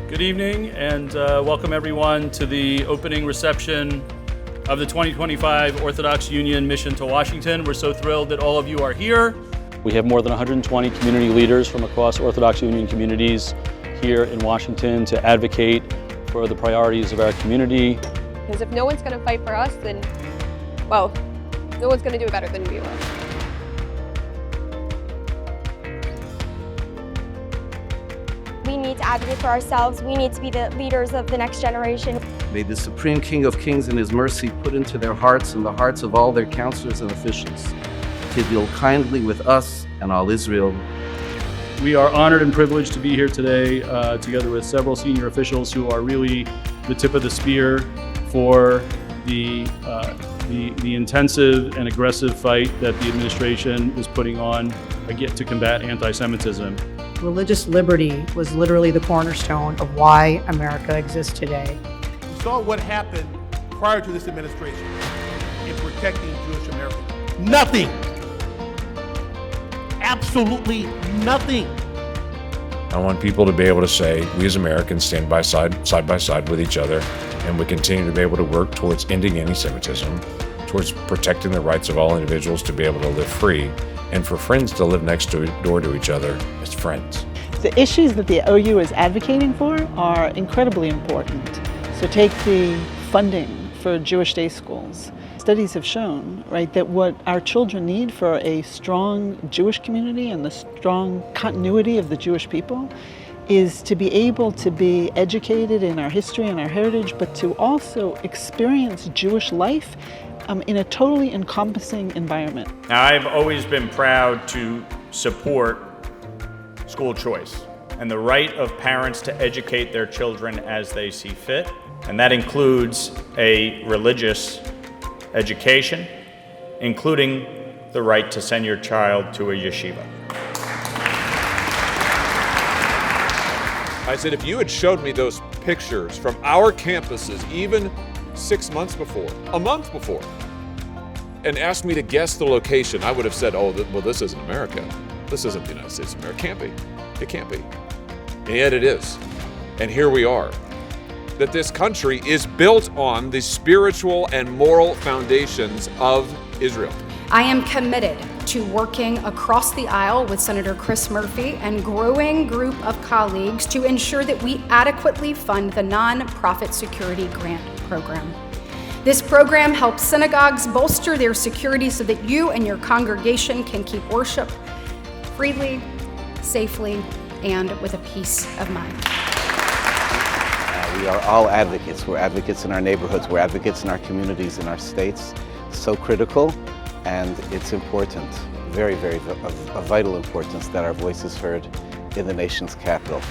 Good evening and welcome everyone to the opening reception of the 2025 Orthodox Union Mission to Washington. We're so thrilled that all of you are here. We have more than 120 community leaders from across Orthodox Union communities here in Washington to advocate for the priorities of our community. Because if no one's going to fight for us, then, well, no one's going to do it better than we will. We need to advocate for ourselves. We need to be the leaders of the next generation. May the Supreme King of Kings in His mercy put into their hearts and the hearts of all their counselors and officials to deal kindly with us and all Israel. We are honored and privileged to be here today together with several senior officials who are really the tip of the spear for the intensive and aggressive fight that the administration is putting on to combat anti-Semitism. Religious liberty was literally the cornerstone of why America exists today. We saw what happened prior to this administration in protecting Jewish Americans. Nothing. Absolutely nothing. I want people to be able to say, we as Americans stand side by side with each other, and we continue to be able to work towards ending anti-Semitism, towards protecting the rights of all individuals to be able to live free, and for friends to live next door to each other as friends. The issues that the OU is advocating for are incredibly important. So take the funding for Jewish day schools. Studies have shown, right, that what our children need for a strong Jewish community and the strong continuity of the Jewish people is to be able to be educated in our history and our heritage, but to also experience Jewish life in a totally encompassing environment. Now, I've always been proud to support school choice and the right of parents to educate their children as they see fit, and that includes a religious education, including the right to send your child to a yeshiva. I said, if you had showed me those pictures from our campuses even 6 months before, a month before, and asked me to guess the location, I would have said, oh, well, this isn't America. This isn't the United States of America. It can't be. It can't be. And yet it is. And here we are. That this country is built on the spiritual and moral foundations of Israel. I am committed to working across the aisle with Senator Chris Murphy and growing group of colleagues to ensure that we adequately fund the Nonprofit Security Grant Program. This program helps synagogues bolster their security so that you and your congregation can keep worship freely, safely, and with a peace of mind. We are all advocates. We're advocates in our neighborhoods. We're advocates in our communities, in our states. So critical, and it's important, very, very of vital importance that our voice is heard in the nation's capital.